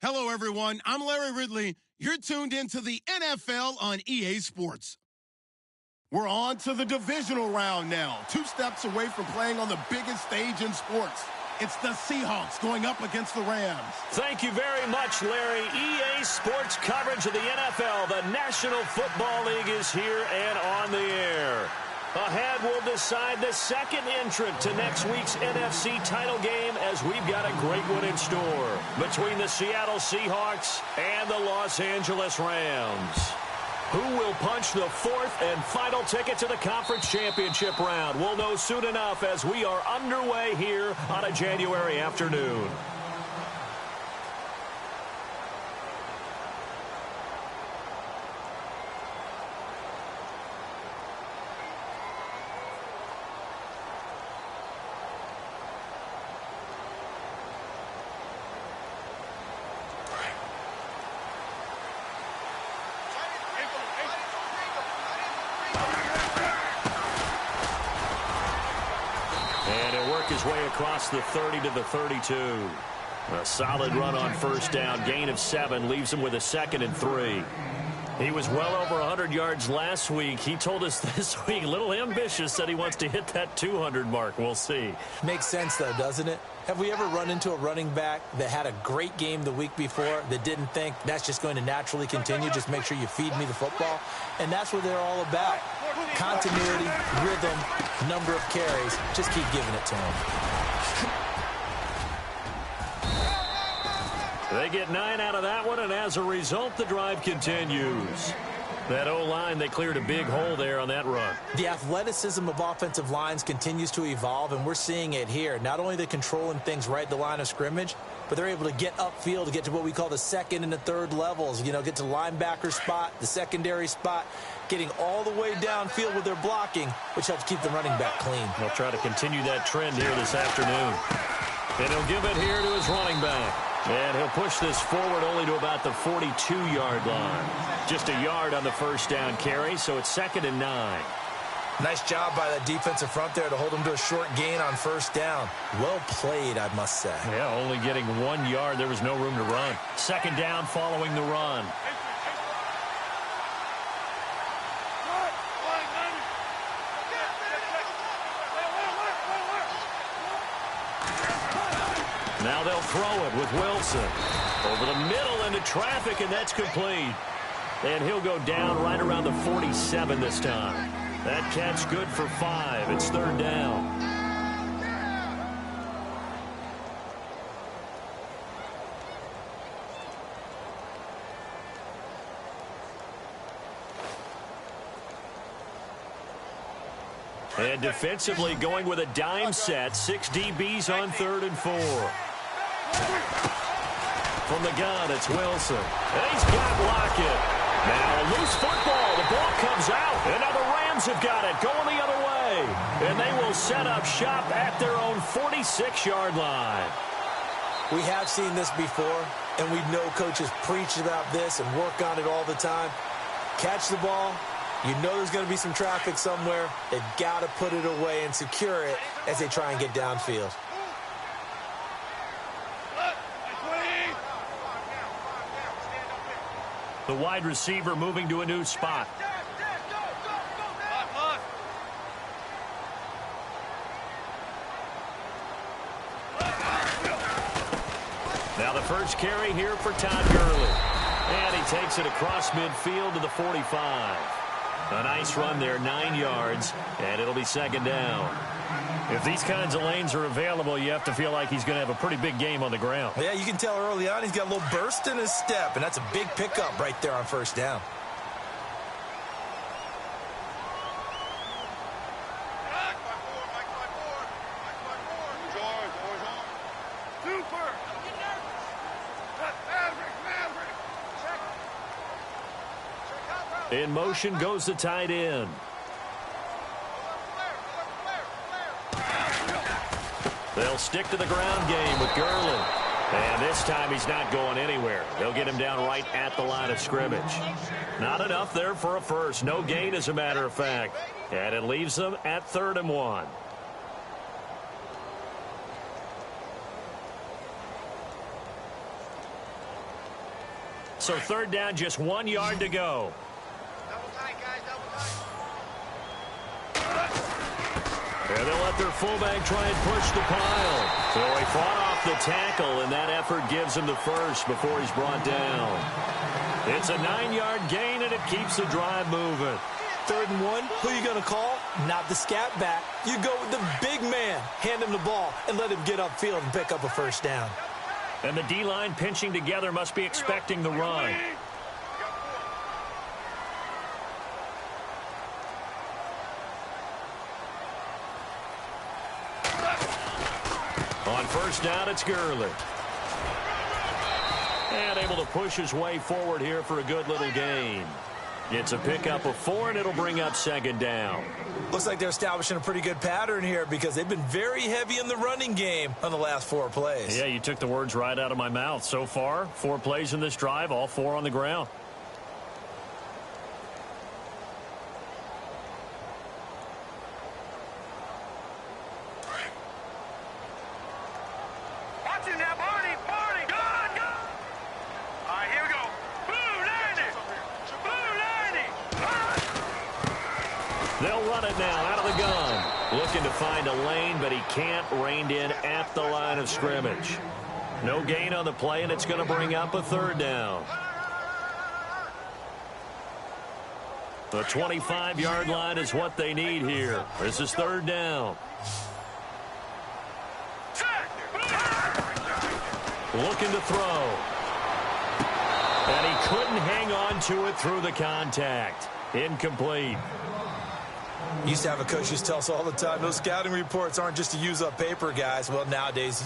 Hello, everyone. I'm Larry Ridley. You're tuned into the NFL on EA Sports. We're on to the divisional round now, 2 steps away from playing on the biggest stage in sports. It's the Seahawks going up against the Rams. Thank you very much, Larry. EA Sports coverage of the NFL. The National Football League is here and on the air. Ahead, we'll decide the second entrant to next week's NFC title game as we've got a great one in store between the Seattle Seahawks and the Los Angeles Rams. Who will punch the 4th and final ticket to the conference championship round? We'll know soon enough as we are underway here on a January afternoon. His way across the 30 to the 32. A solid run on first down. Gain of 7 leaves him with a 2nd and 3. He was well over 100 yards last week. He told us this week, a little ambitious, said he wants to hit that 200 mark. We'll see. Makes sense, though, doesn't it? Have we ever run into a running back that had a great game the week before that didn't think that's just going to naturally continue? Just make sure you feed me the football. And that's what they're all about. Continuity, rhythm, number of carries. Just keep giving it to him. They get 9 out of that one, and as a result, the drive continues. That O-line, they cleared a big hole there on that run. The athleticism of offensive lines continues to evolve, and we're seeing it here. Not only are they controlling things right at the line of scrimmage, but they're able to get upfield to get to what we call the 2nd and the 3rd levels. You know, get to the linebacker spot, the secondary spot, getting all the way downfield with their blocking, which helps keep the running back clean. They'll try to continue that trend here this afternoon. And he'll give it here to his running back. And he'll push this forward only to about the 42-yard line. Just a yard on the first down carry, so it's 2nd and 9. Nice job by that defensive front there to hold him to a short gain on first down. Well played, I must say. Yeah, only getting 1 yard. There was no room to run. 2nd down following the run. Now they'll throw it with Wilson. Over the middle into traffic, and that's complete. And he'll go down right around the 47 this time. That catch good for 5. It's 3rd down. And defensively going with a dime set. 6 DBs on 3rd and 4. From the gun, it's Wilson. And he's got Lockett. Now a loose football. The ball comes out. And now the Rams have got it. Going the other way. And they will set up shop at their own 46-yard line. We have seen this before, and we know coaches preach about this and work on it all the time. Catch the ball. You know there's going to be some traffic somewhere. They've got to put it away and secure it as they try and get downfield. The wide receiver moving to a new spot. Now the first carry here for Todd Gurley. And he takes it across midfield to the 45. A nice run there, 9 yards, and it'll be 2nd down. If these kinds of lanes are available, you have to feel like he's going to have a pretty big game on the ground. Yeah, you can tell early on he's got a little burst in his step, and that's a big pickup right there on first down. In motion goes the tight end. They'll stick to the ground game with Gurley. And this time he's not going anywhere. They'll get him down right at the line of scrimmage. Not enough there for a first. No gain, as a matter of fact. And it leaves them at 3rd and 1. So third down, just 1 yard to go. Double tight, guys, double tight. And they'll let their fullback try and push the pile. So he fought off the tackle, and that effort gives him the first before he's brought down. It's a 9-yard gain, and it keeps the drive moving. 3rd and 1, who are you going to call? Not the scat back. You go with the big man. Hand him the ball and let him get upfield and pick up a first down. And the D-line pinching together must be expecting the run. On first down, it's Gurley. And able to push his way forward here for a good little gain. It's a pickup of 4, and it'll bring up 2nd down. Looks like they're establishing a pretty good pattern here because they've been very heavy in the running game on the last 4 plays. Yeah, you took the words right out of my mouth. So far, 4 plays in this drive, all 4 on the ground. Watch it now, Barney, Barney, go! All right, here we go. Blue 90! They'll run it now out of the gun. Looking to find a lane, but he can't. Reined in at the line of scrimmage. No gain on the play, and it's going to bring up a 3rd down. The 25-yard line is what they need here. This is 3rd down. Looking to throw. And he couldn't hang on to it through the contact. Incomplete. Used to have a coach who used to tell us all the time, those scouting reports aren't just to use up paper, guys. Well, nowadays,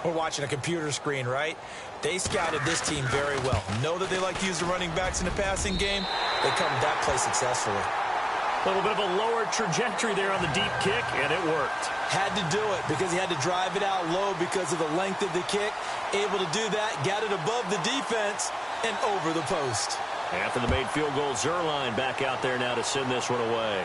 we're watching a computer screen, right? They scouted this team very well. Know that they like to use the running backs in the passing game. They come to that play successfully. A little bit of a lower trajectory there on the deep kick, and it worked. Had to do it because he had to drive it out low because of the length of the kick. Able to do that, got it above the defense and over the post. After the made field goal, Zerline back out there now to send this one away.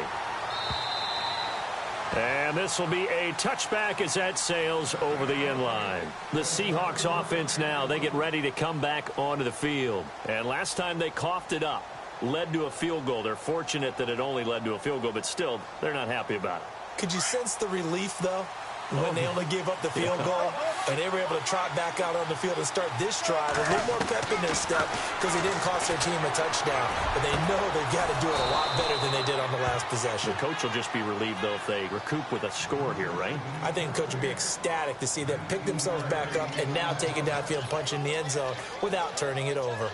And this will be a touchback as that sails over the end line. The Seahawks offense now, they get ready to come back onto the field. And last time they coughed it up, led to a field goal. They're fortunate that it only led to a field goal, but still, they're not happy about it. Could you sense the relief, though, when they only gave up the field goal and they were able to trot back out on the field and start this drive with a little more pep in their step because they didn't cost their team a touchdown. But they know they've got to do it a lot better than they did on the last possession. The coach will just be relieved, though, if they recoup with a score here, right? I think the coach will be ecstatic to see them pick themselves back up and now take it downfield, punch in the end zone without turning it over.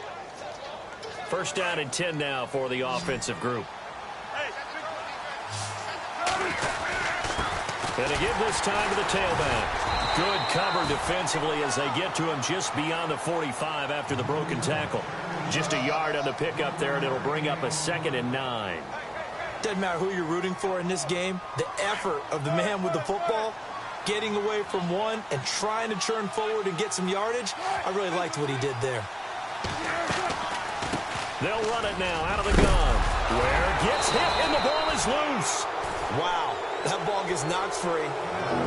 First down and 10 now for the offensive group. And again this time to the tailback. Good cover defensively as they get to him just beyond the 45 after the broken tackle. Just a yard on the pickup there, and it'll bring up a 2nd and 9. Doesn't matter who you're rooting for in this game. The effort of the man with the football, getting away from one and trying to turn forward and get some yardage, I really liked what he did there. They'll run it now out of the gun. Where it gets hit, and the ball is loose. Wow, that ball gets knocked free,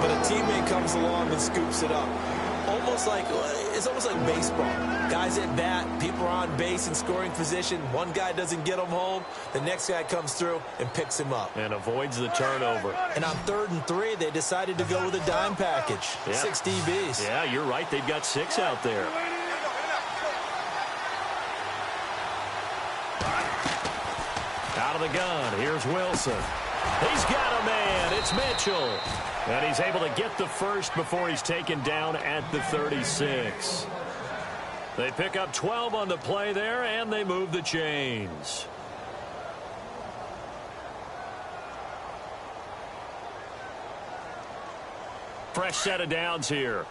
but a teammate comes along and scoops it up. It's almost like baseball. Guys at bat, people are on base in scoring position. One guy doesn't get him home. The next guy comes through and picks him up. And avoids the turnover. And on 3rd and 3, they decided to go with a dime package. Yeah. 6 DBs. Yeah, you're right. They've got 6 out there. Out of the gun, here's Wilson. He's got a man. It's Mitchell. And he's able to get the first before he's taken down at the 36. They pick up 12 on the play there, and they move the chains. Fresh set of downs here.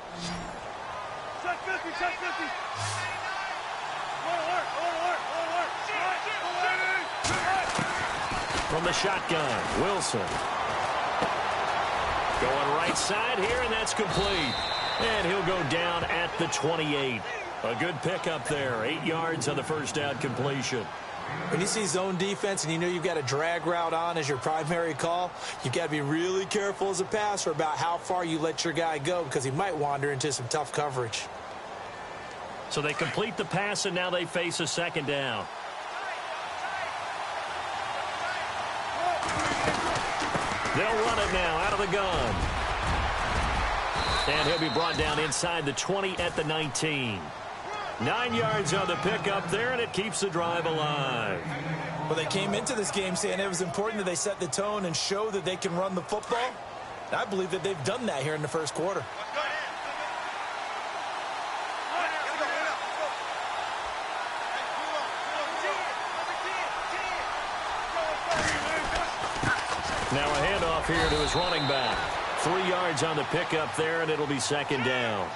Check 50, check 50. From the shotgun, Wilson. Going right side here, and that's complete. And he'll go down at the 28. A good pickup there. 8 yards on the first down completion. When you see zone defense and you know you've got a drag route on as your primary call, you've got to be really careful as a passer about how far you let your guy go because he might wander into some tough coverage. So they complete the pass, and now they face a second down. They'll run it now out of the gun. And he'll be brought down inside the 20 at the 19. 9 yards on the pickup there, and it keeps the drive alive. Well, they came into this game saying it was important that they set the tone and show that they can run the football. And I believe that they've done that here in the first quarter. Now a handoff here to his running back. 3 yards on the pickup there, and it'll be second down.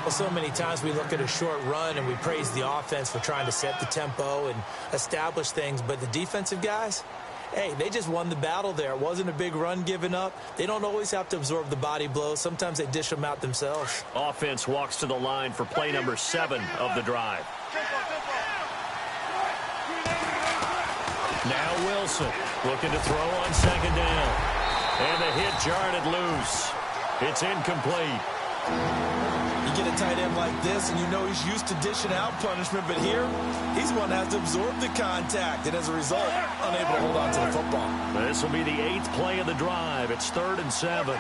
Well, so many times we look at a short run and we praise the offense for trying to set the tempo and establish things, but the defensive guys, hey, they just won the battle there. It wasn't a big run given up. They don't always have to absorb the body blows. Sometimes they dish them out themselves. Offense walks to the line for play number 7 of the drive. Now Wilson looking to throw on second down. And the hit jarred it loose. It's incomplete. You get a tight end like this, and you know he's used to dishing out punishment, but here, he's one that has to absorb the contact, and as a result, unable to hold on to the football. This will be the 8th play of the drive. It's 3rd and 7.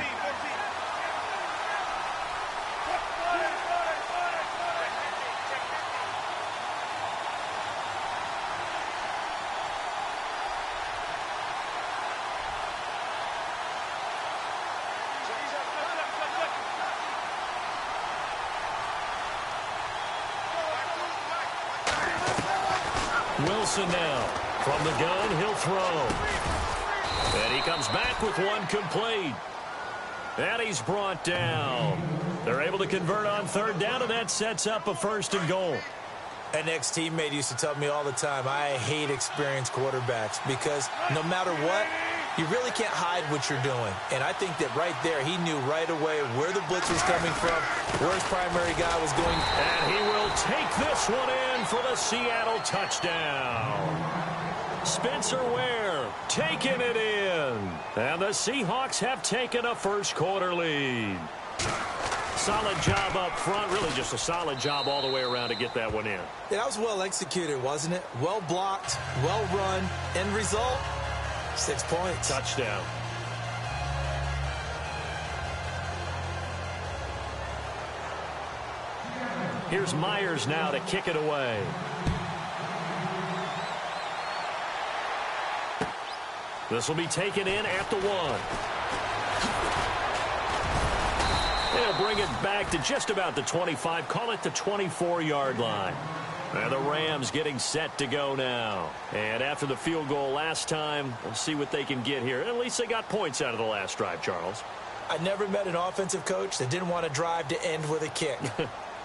Wilson now. From the gun, he'll throw. And he comes back with one complete. And he's brought down. They're able to convert on 3rd down, and that sets up a 1st and goal. An ex-teammate used to tell me all the time, I hate experienced quarterbacks because no matter what, you really can't hide what you're doing. And I think that right there, he knew right away where the blitz was coming from, where his primary guy was going. And he will take this one in for the Seattle touchdown. Spencer Ware taking it in. And the Seahawks have taken a first quarter lead. Solid job up front. Really just a solid job all the way around to get that one in. Yeah, that was well executed, wasn't it? Well blocked, well run. End result, 6 points. Touchdown. Here's Myers now to kick it away. This will be taken in at the 1. They'll bring it back to just about the 25. Call it the 24-yard line. And the Rams getting set to go now. And after the field goal last time, we'll see what they can get here. At least they got points out of the last drive, Charles. I never met an offensive coach that didn't want to drive to end with a kick.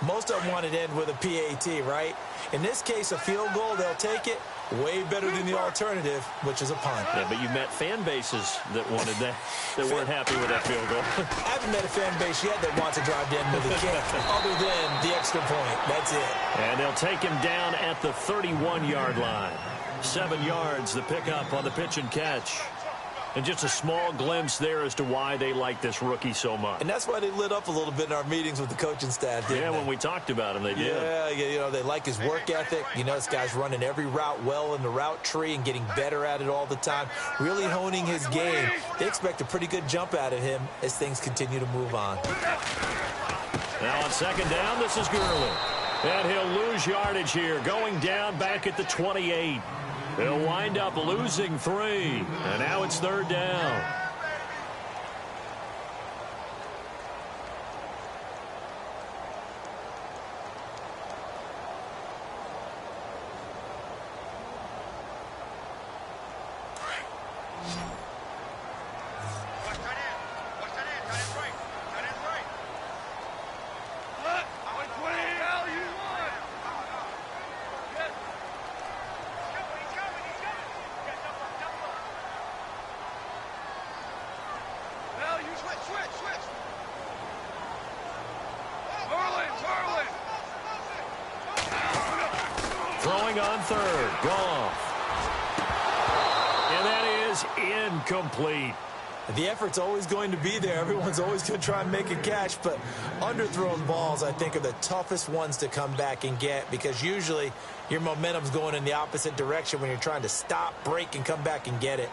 Most of them wanted to end with a PAT, right? In this case, a field goal, they'll take it. Way better than the alternative, which is a punt. Yeah, but you met fan bases that wanted that, that weren't happy with that field goal. I haven't met a fan base yet that wants to drive to end with a kick, other than the extra point. That's it. And they'll take him down at the 31-yard line. 7 yards, the pickup on the pitch and catch. And just a small glimpse there as to why they like this rookie so much. And that's why they lit up a little bit in our meetings with the coaching staff, didn't they? When we talked about him, they did. Yeah, you know, they like his work ethic. You know, this guy's running every route well in the route tree and getting better at it all the time, really honing his game. They expect a pretty good jump out of him as things continue to move on. Now on second down, this is Gurley. And he'll lose yardage here, going down back at the 28. He'll wind up losing 3. And now it's 3rd down. Throwing on 3rd. Goff. And that is incomplete. The effort's always going to be there. Everyone's always going to try and make a catch, but underthrown balls, I think, are the toughest ones to come back and get because usually your momentum's going in the opposite direction when you're trying to stop, break, and come back and get it.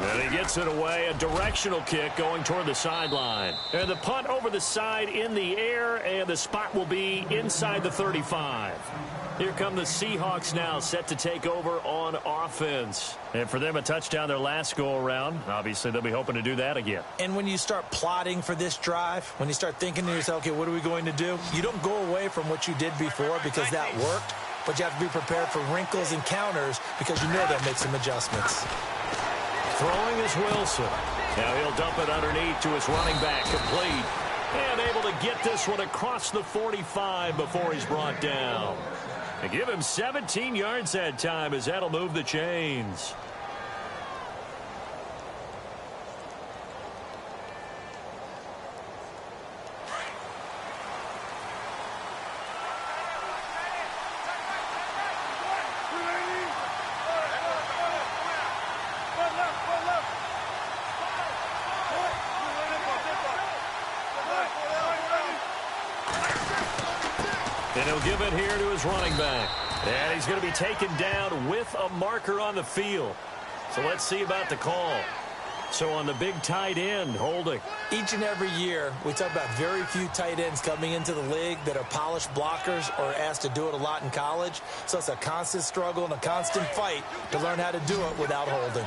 And he gets it away, a directional kick going toward the sideline. And the punt over the side in the air, and the spot will be inside the 35. Here come the Seahawks now, set to take over on offense. And for them, a touchdown their last go-around. Obviously, they'll be hoping to do that again. And when you start plotting for this drive, when you start thinking to yourself, okay, what are we going to do? You don't go away from what you did before because that worked, but you have to be prepared for wrinkles and counters because you know they'll make some adjustments. Throwing is Wilson. Now he'll dump it underneath to his running back, complete. And able to get this one across the 45 before he's brought down. And give him 17 yards that time as that'll move the chains. And he'll give it here to his running back. And he's going to be taken down with a marker on the field. So let's see about the call. So on the big tight end, holding. Each and every year, we talk about very few tight ends coming into the league that are polished blockers or asked to do it a lot in college. So it's a constant struggle and a constant fight to learn how to do it without holding.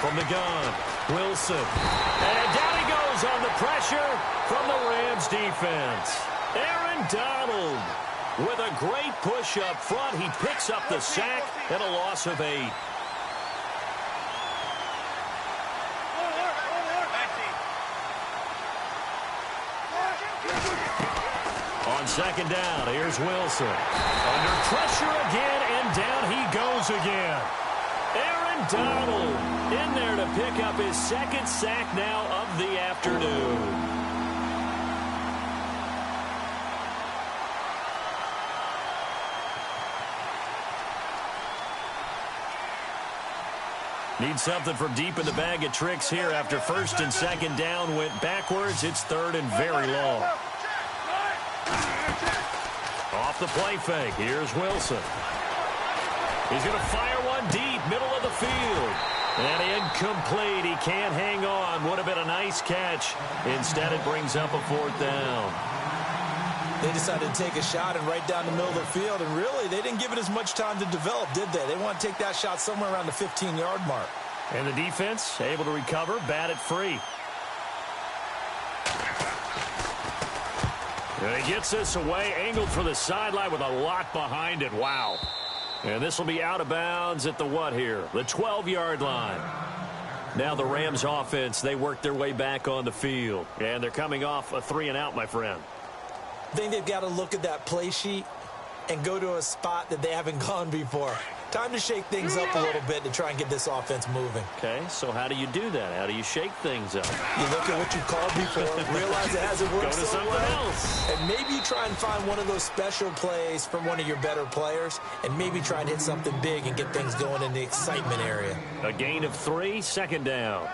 From the gun, Wilson. And down he goes on the pressure from the Rams defense. Aaron Donald with a great push up front. He picks up the sack and a loss of 8. On second down, here's Wilson. Under pressure again, and down he goes again. Aaron Donald in there to pick up his second sack now of the afternoon. Need something from deep in the bag of tricks here after first and second down went backwards. It's third and very long. Off the play fake, here's Wilson. He's going to fire one deep, middle of the field. And incomplete. He can't hang on. Would have been a nice catch. Instead, it brings up a fourth down. They decided to take a shot and right down the middle of the field, and really, they didn't give it as much time to develop, did they? They want to take that shot somewhere around the 15-yard mark. And the defense able to recover, bat it free. And he gets this away, angled for the sideline with a lot behind it. Wow. And this will be out of bounds at the what here? The 12-yard line. Now the Rams offense, they work their way back on the field. And they're coming off a 3-and-out, my friend. I think they've got to look at that play sheet and go to a spot that they haven't gone before. Time to shake things up a little bit to try and get this offense moving. Okay, so how do you do that? How do you shake things up? You look at what you called before, realize it hasn't worked Go to so something well, else. and maybe you try and find one of those special plays from one of your better players, and maybe try and hit something big and get things going in the excitement area. A gain of 3, second down.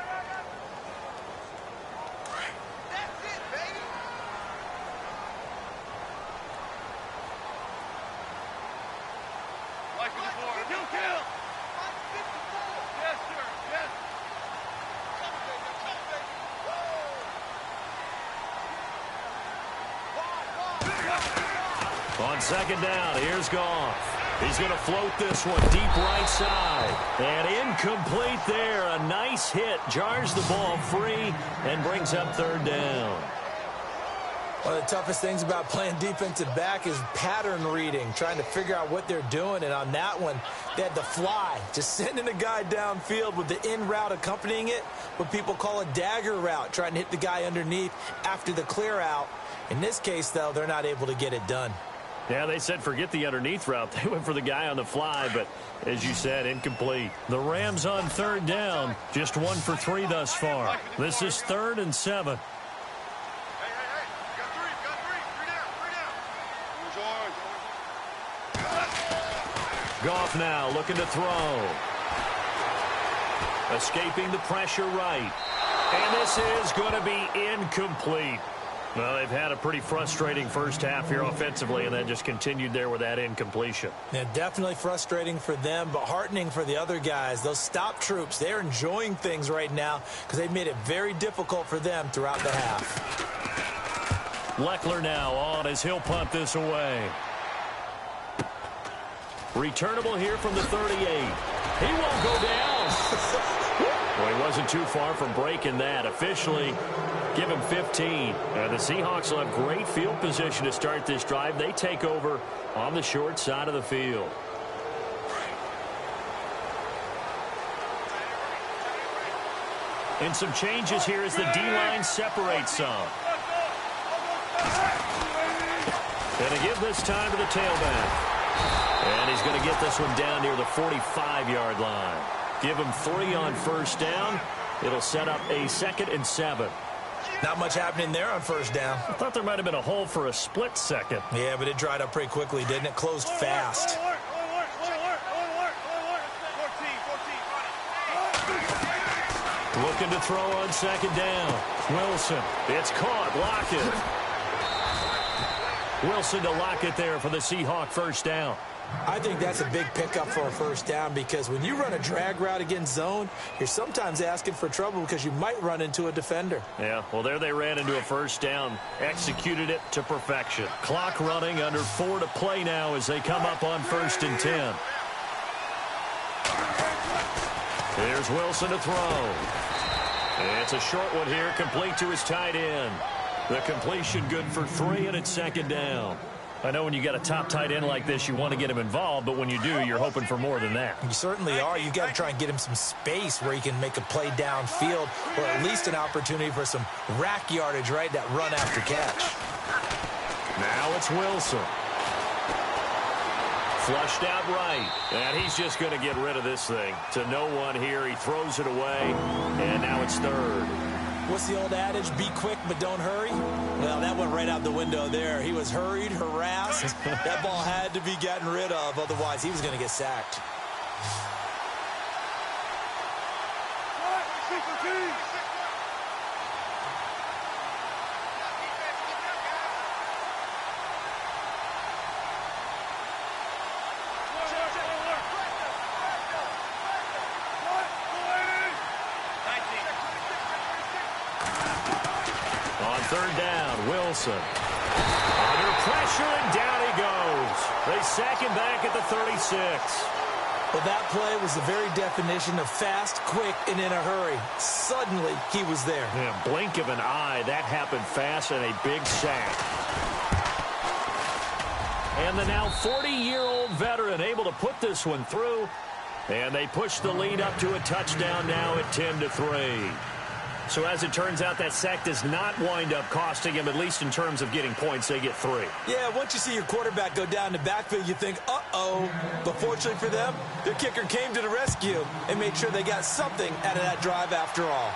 On second down, here's Goff. He's going to float this one deep right side. And incomplete there. A nice hit. Jars the ball free and brings up third down. One of the toughest things about playing defensive back is pattern reading, trying to figure out what they're doing. And on that one, they had the fly, just sending a guy downfield with the in route accompanying it, what people call a dagger route, trying to hit the guy underneath after the clear out. In this case, though, they're not able to get it done. Yeah, they said forget the underneath route. They went for the guy on the fly, but as you said, incomplete. The Rams on third down, just 1 for 3 thus far. This is 3rd and 7. Goff now looking to throw. Escaping the pressure right. And this is going to be incomplete. Well, they've had a pretty frustrating first half here offensively, and then just continued there with that incompletion. Yeah, definitely frustrating for them, but heartening for the other guys. Those stop troops, they're enjoying things right now because they've made it very difficult for them throughout the half. Leckler now on as he'll punt this away. Returnable here from the 38. He won't go down. Well, he wasn't too far from breaking that. Officially, give him 15. The Seahawks will have great field position to start this drive. They take over on the short side of the field. And some changes here as the D-line separates some. Going to give this time to the tailback. And he's going to get this one down near the 45-yard line. Give him 3 on first down. It'll set up a 2nd and 7. Not much happening there on first down. I thought there might have been a hole for a split second. Yeah, but it dried up pretty quickly, didn't it? Closed fast. Looking to throw on 2nd down. Wilson. It's caught. Lockett. Wilson to Lockett there for the Seahawk first down. I think that's a big pickup for a first down because when you run a drag route against zone, you're sometimes asking for trouble because you might run into a defender. Yeah, well, there they ran into a first down. Executed it to perfection. Clock running, under 4 to play now as they come up on 1st and 10. Here's Wilson to throw. It's a short one here, complete to his tight end. The completion good for 3, and it's 2nd down. I know when you got a top tight end like this, you want to get him involved, but when you do, you're hoping for more than that. You certainly are. You've got to try and get him some space where he can make a play downfield or at least an opportunity for some rack yardage, right, that run after catch. Now it's Wilson. Flushed out right, and he's just going to get rid of this thing. To no one here, he throws it away, and now it's 3rd. What's the old adage? Be quick, but don't hurry? Well, that went right out the window there. He was hurried, harassed. That ball had to be gotten rid of. Otherwise, he was going to get sacked. On 3rd down, Wilson. Under pressure, and down he goes. They sack him back at the 36. Well, that play was the very definition of fast, quick, and in a hurry. Suddenly, he was there. Yeah, blink of an eye. That happened fast, and a big sack. And the now 40-year-old veteran able to put this one through. And they push the lead up to a touchdown now at 10-3. So as it turns out, that sack does not wind up costing him, at least in terms of getting points. They get 3. Yeah, once you see your quarterback go down the backfield, you think, uh-oh. But fortunately for them, their kicker came to the rescue and made sure they got something out of that drive after all.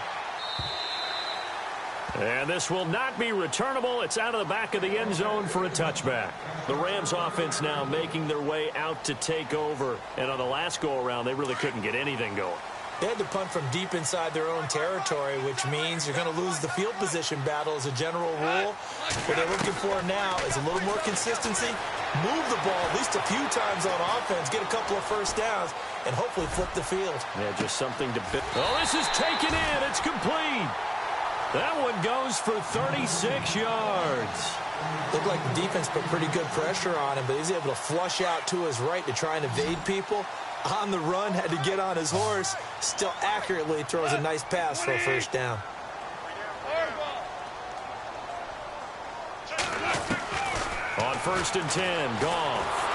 And this will not be returnable. It's out of the back of the end zone for a touchback. The Rams offense now making their way out to take over. And on the last go-around, they really couldn't get anything going. They had to punt from deep inside their own territory, which means you're going to lose the field position battle as a general rule. What they're looking for now is a little more consistency, move the ball at least a few times on offense, get a couple of first downs, and hopefully flip the field. Yeah, just something to bit. Oh, this is taken in. It's complete. That one goes for 36 yards. Looked like the defense put pretty good pressure on him, but he's able to flush out to his right to try and evade people. On the run, had to get on his horse. Still accurately throws a nice pass for a first down. On 1st and 10, Goff.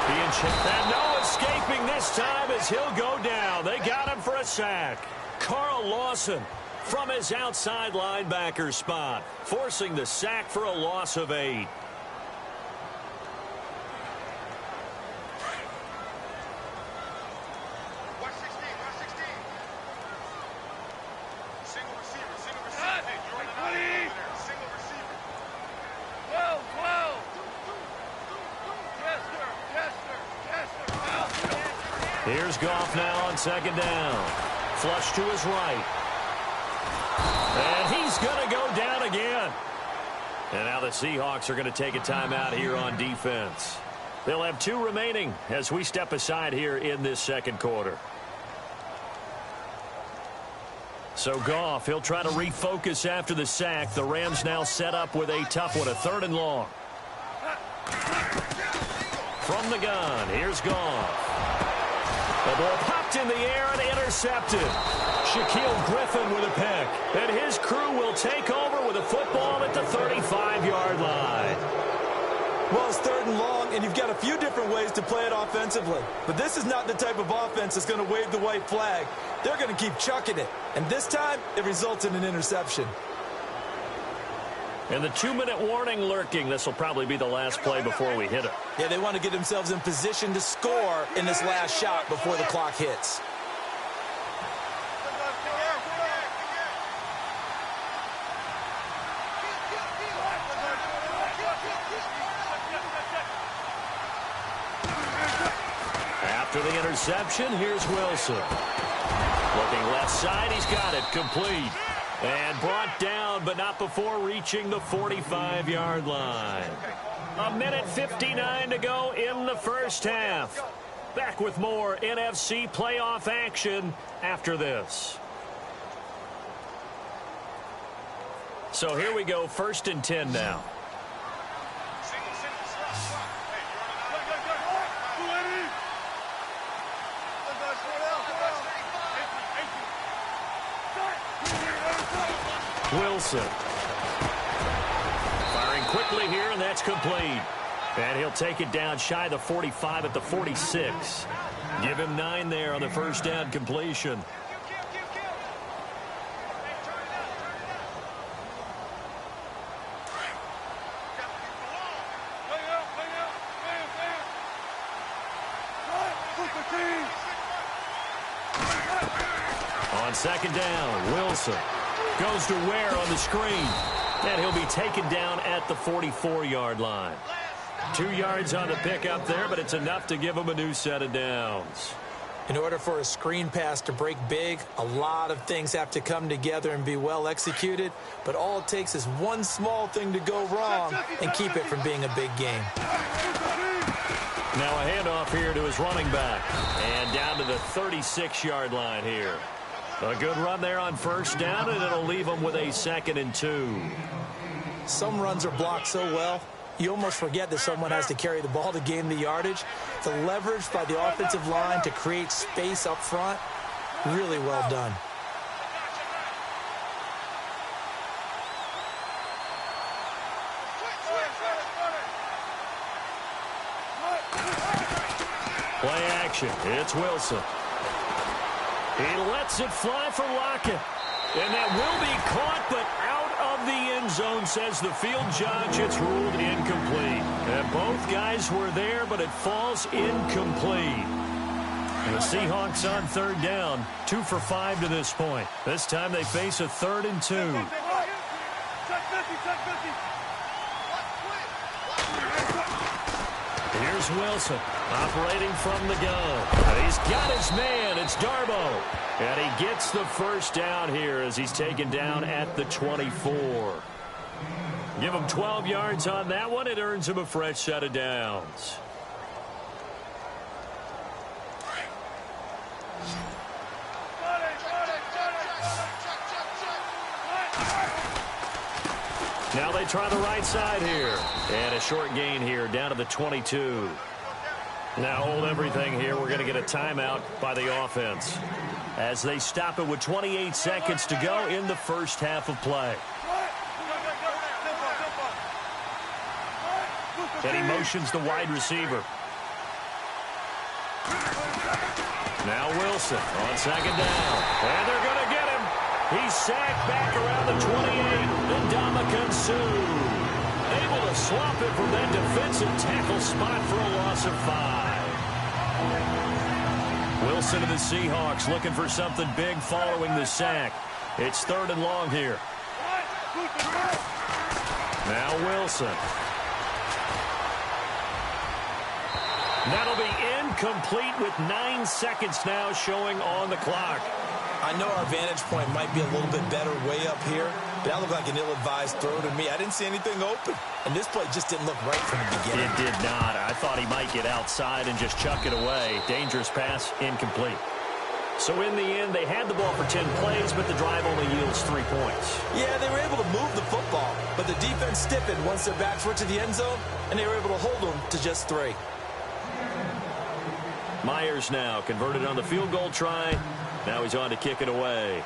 And no escaping this time as he'll go down. They got him for a sack. Carl Lawson from his outside linebacker spot, forcing the sack for a loss of 8. Here's Goff now on second down. Flush to his right. And he's going to go down again. And now the Seahawks are going to take a timeout here on defense. They'll have 2 remaining as we step aside here in this second quarter. So Goff, he'll try to refocus after the sack. The Rams now set up with a tough one, a 3rd and long. From the gun, here's Goff. The ball popped in the air and intercepted. Shaquille Griffin with a pick. And his crew will take over with a football at the 35-yard line. Well, it's 3rd and long, and you've got a few different ways to play it offensively. But this is not the type of offense that's going to wave the white flag. They're going to keep chucking it. And this time, it results in an interception. And the 2-minute warning lurking. This will probably be the last play before we hit it. Yeah, they want to get themselves in position to score in this last shot before the clock hits. After the interception, here's Wilson. Looking left side, he's got it. Complete. And brought down, but not before reaching the 45-yard line. 1:59 to go in the first half. Back with more NFC playoff action after this. So here we go, 1st and 10 now. Wilson. Firing quickly here, and that's complete. And he'll take it down shy of the 45 at the 46. Give him 9 there on the first down completion. On second down, Wilson goes to Ware on the screen. And he'll be taken down at the 44-yard line. 2 yards on the pickup there, but it's enough to give him a new set of downs. In order for a screen pass to break big, a lot of things have to come together and be well executed. But all it takes is one small thing to go wrong and keep it from being a big game. Now a handoff here to his running back. And down to the 36-yard line here. A good run there on first down, and it'll leave them with a 2nd and 2. Some runs are blocked so well, you almost forget that someone has to carry the ball to gain the yardage. The leverage by the offensive line to create space up front, really well done. Play action. It's Wilson. He lets it fly for Lockett. And that will be caught, but out of the end zone, says the field judge. It's ruled incomplete. And both guys were there, but it falls incomplete. And the Seahawks on 3rd down, 2 for 5 to this point. This time they face a 3rd and 2. Here's Wilson operating from the gun. And he's got his man. It's Darbo. And he gets the first down here as he's taken down at the 24. Give him 12 yards on that one. It earns him a fresh set of downs. Now they try the right side here. And a short gain here down to the 22. Now hold everything here. We're going to get a timeout by the offense as they stop it with 28 seconds to go in the first half of play. And he motions the wide receiver. Now Wilson on second down. And they're going to get him. He's sacked back around the 28. And Ndamukong Suh able to swap it from that defensive tackle spot for a loss of 5. Wilson and the Seahawks looking for something big following the sack. It's 3rd and long here. Now Wilson. That'll be incomplete with 9 seconds now showing on the clock. I know our vantage point might be a little bit better way up here, but that looked like an ill-advised throw to me. I didn't see anything open, and this play just didn't look right from the beginning. It did not. I thought he might get outside and just chuck it away. Dangerous pass, incomplete. So in the end, they had the ball for 10 plays, but the drive only yields 3 points. Yeah, they were able to move the football, but the defense stiffened once their backs were to the end zone, and they were able to hold them to just 3. Myers now converted on the field goal try. Now he's on to kick it away.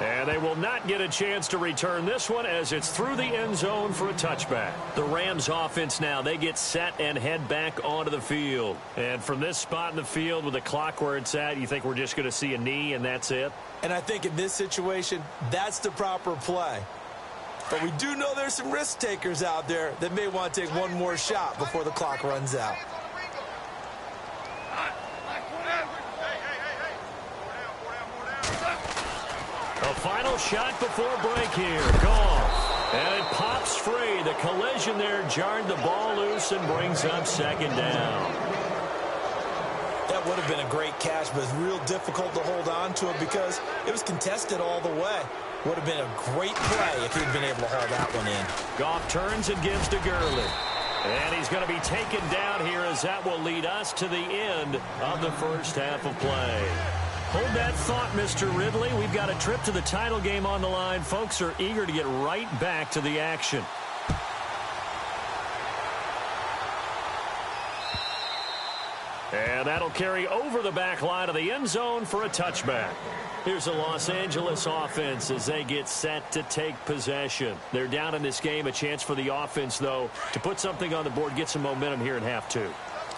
And they will not get a chance to return this one as it's through the end zone for a touchback. The Rams offense now, they get set and head back onto the field. And from this spot in the field with the clock where it's at, you think we're just going to see a knee and that's it? And I think in this situation, that's the proper play. But we do know there's some risk takers out there that may want to take one more shot before the clock runs out. A final shot before break here. Gone. And it pops free. The collision there jarred the ball loose and brings up second down. That would have been a great catch, but it's real difficult to hold on to it because it was contested all the way. Would have been a great play if he'd been able to haul that one in. Goff turns and gives to Gurley. And he's going to be taken down here as that will lead us to the end of the first half of play. Hold that thought, Mr. Ridley. We've got a trip to the title game on the line. Folks are eager to get right back to the action. And that'll carry over the back line of the end zone for a touchback. Here's the Los Angeles offense as they get set to take possession. They're down in this game. A chance for the offense, though, to put something on the board, get some momentum here in half 2.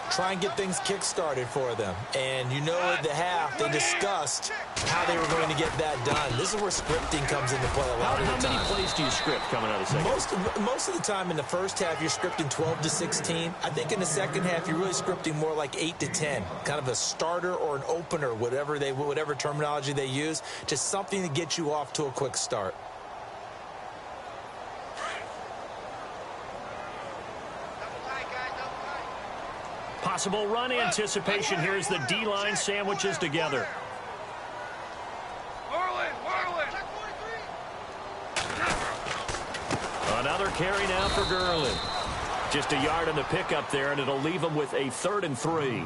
Try and get things kick-started for them. And you know at the half, they discussed how they were going to get that done. This is where scripting comes into play a lot of the time. How many plays do you script coming out of the second? Most of the time in the first half, you're scripting 12 to 16. I think in the second half, you're really scripting more like 8 to 10. Kind of a starter or an opener, whatever terminology they use. Just something to get you off to a quick start. Possible run anticipation here as the D-line sandwiches together. Another carry now for Gurley. Just a yard on the pickup there, and it'll leave him with a 3rd and 3.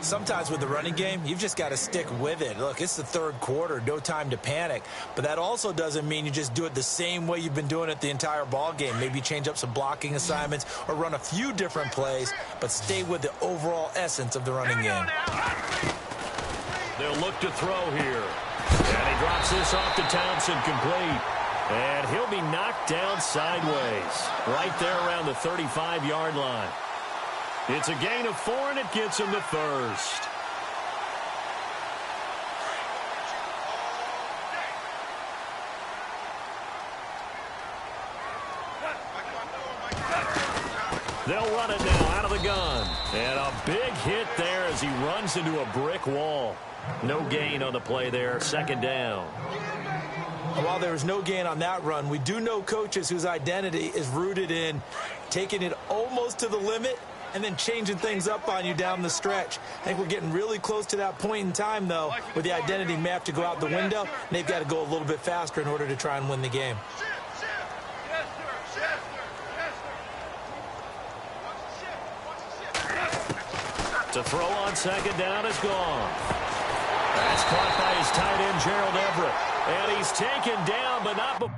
Sometimes with the running game, you've just got to stick with it. Look, it's the third quarter, no time to panic. But that also doesn't mean you just do it the same way you've been doing it the entire ball game. Maybe change up some blocking assignments or run a few different plays, but stay with the overall essence of the running game. They'll look to throw here. And he drops this off to Townsend, complete. And he'll be knocked down sideways, right there around the 35-yard line. It's a gain of 4, and it gets him the first. They'll run it now out of the gun. And a big hit there as he runs into a brick wall. No gain on the play there, second down. While there was no gain on that run, we do know coaches whose identity is rooted in taking it almost to the limit and then changing things up on you down the stretch. I think we're getting really close to that point in time, though, where the identity map to go out the window, and they've got to go a little bit faster in order to try and win the game. To throw on second down is gone. That's caught by his tight end, Gerald Everett. And he's taken down, but not before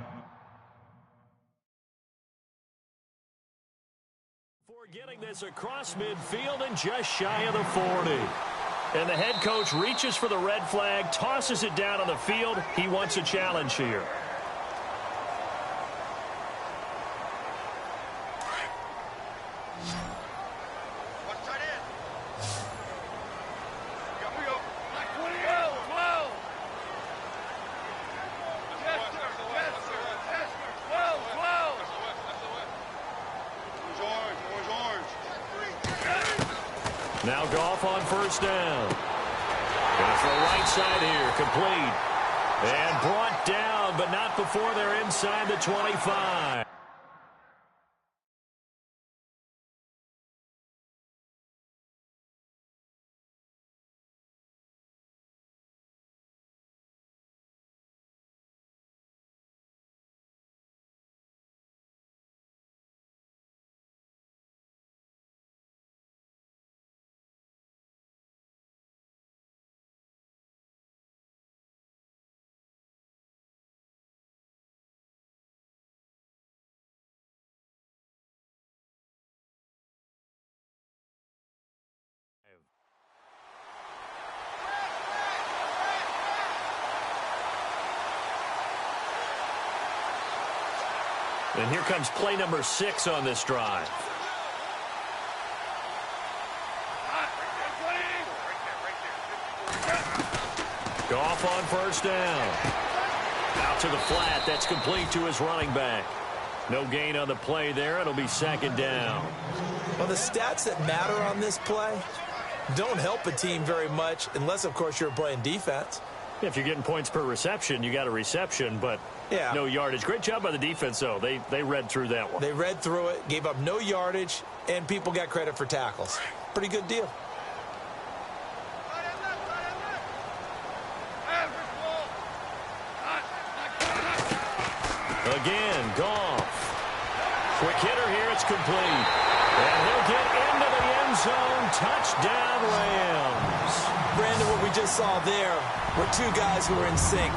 getting this across midfield and just shy of the 40. And the head coach reaches for the red flag, tosses it down on the field. He wants a challenge here. Now Goff on first down. Goes to the right side here, complete. And brought down, but not before they're inside the 25. And here comes play number 6 on this drive. Goff on first down. Out to the flat. That's complete to his running back. No gain on the play there. It'll be 2nd down. Well, the stats that matter on this play don't help a team very much unless, of course, you're playing defense. If you're getting points per reception, you got a reception, but no yardage. Great job by the defense, though. They read through that one. They read through it, gave up no yardage, and people got credit for tackles. Pretty good deal. Again, Goff. Quick hitter here. It's complete. And he'll get into the end zone. Touchdown, Rams. Brandon, what we just saw there were two guys who were in sync.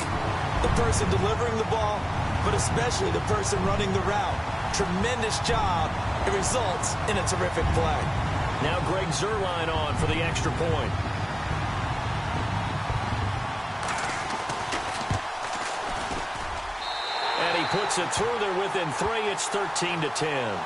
The person delivering the ball, but especially the person running the route. Tremendous job. It results in a terrific play. Now Greg Zuerlein on for the extra point. And he puts it through there within 3. It's 13-10.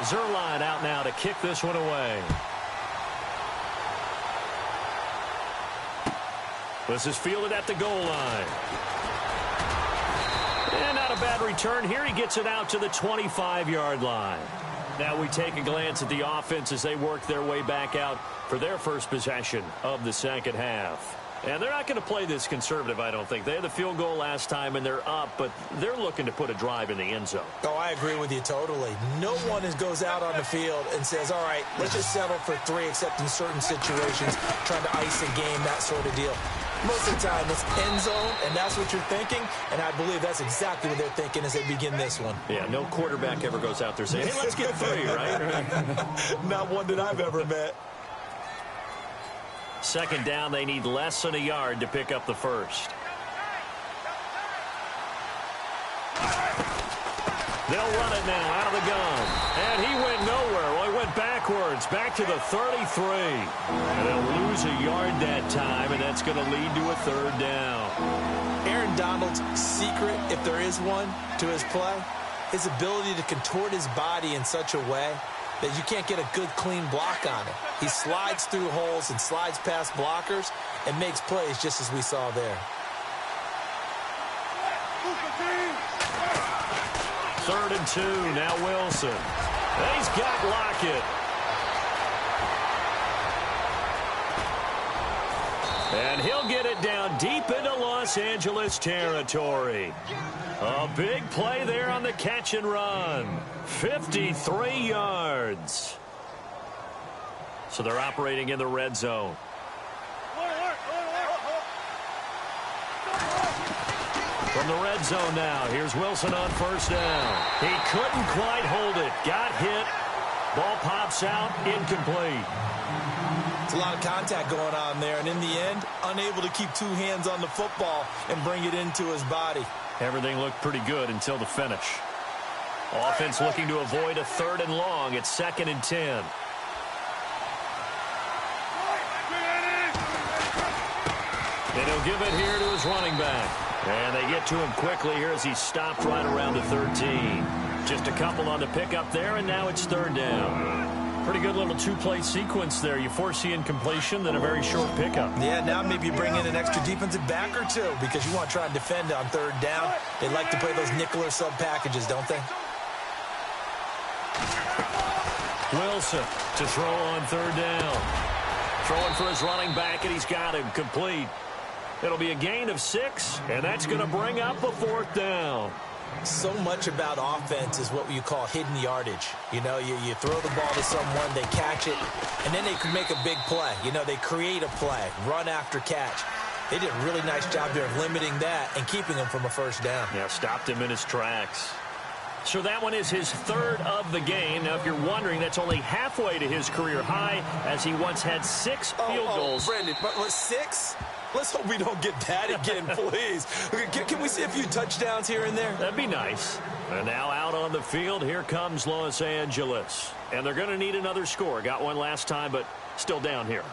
Zuerlein out now to kick this one away. This is fielded at the goal line. And not a bad return here. He gets it out to the 25-yard line. Now we take a glance at the offense as they work their way back out for their first possession of the second half. And they're not going to play this conservative, I don't think. They had the field goal last time, and they're up, but they're looking to put a drive in the end zone. Oh, I agree with you totally. No one goes out on the field and says, all right, let's just settle for 3, except in certain situations, trying to ice a game, that sort of deal. Most of the time, it's end zone, and that's what you're thinking, and I believe that's exactly what they're thinking as they begin this one. Yeah, no quarterback ever goes out there saying, hey, let's get 3, right? Not one that I've ever met. 2nd down, they need less than a yard to pick up the first. They'll run it now out of the gun. And he went nowhere. Well, he went backwards, back to the 33. And they'll lose a yard that time, and that's going to lead to a 3rd down. Aaron Donald's secret, if there is one, to his play, his ability to contort his body in such a way that you can't get a good, clean block on him. He slides through holes and slides past blockers and makes plays just as we saw there. 3rd and 2. Now Wilson. He's got Lockett. And he'll get it down deep into Los Angeles territory. A big play there on the catch and run. 53 yards. So they're operating in the red zone. From the red zone now, here's Wilson on first down. He couldn't quite hold it. Got hit. Ball pops out, incomplete. It's a lot of contact going on there, and in the end, unable to keep 2 hands on the football and bring it into his body. Everything looked pretty good until the finish. Offense looking to avoid a 3rd and long. It's 2nd and 10. And he'll give it here to his running back. And they get to him quickly here as he's stopped right around the 13. Just a couple on the pickup there, and now it's 3rd down. Pretty good little 2-play sequence there. You foresee incompletion, then a very short pickup. Yeah, now maybe you bring in an extra defensive back or 2 because you want to try and defend on 3rd down. They like to play those nickel or sub packages, don't they? Wilson to throw on 3rd down. Throwing for his running back, and he's got him complete. It'll be a gain of 6, and that's going to bring up a 4th down. So much about offense is what you call hidden yardage. You know, you throw the ball to someone, they catch it, and then they can make a big play. You know, they create a play, run after catch. They did a really nice job there of limiting that and keeping him from a 1st down. Yeah, stopped him in his tracks. So that one is his 3rd of the game. Now, if you're wondering, that's only halfway to his career high, as he once had 6 field goals. Brendan, but 6? Let's hope we don't get that again, please. Can we see a few touchdowns here and there? That'd be nice. And now out on the field, here comes Los Angeles. And they're going to need another score. Got one last time, but still down here.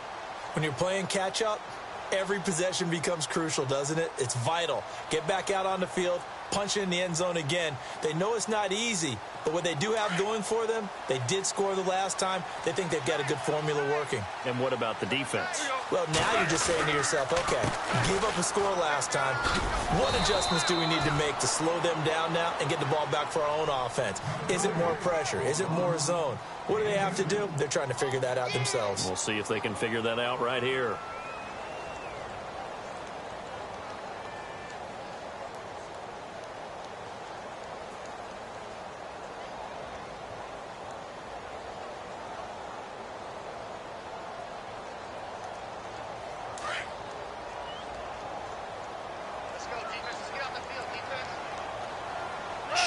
When you're playing catch-up, every possession becomes crucial, doesn't it? It's vital. Get back out on the field, punch it in the end zone again. They know it's not easy, but what they do have going for them, they did score the last time. They think they've got a good formula working. And what about the defense? Well, now you're just saying to yourself, okay, gave up a score last time. What adjustments do we need to make to slow them down now and get the ball back for our own offense? Is it more pressure? Is it more zone? What do they have to do? They're trying to figure that out themselves. We'll see if they can figure that out right here.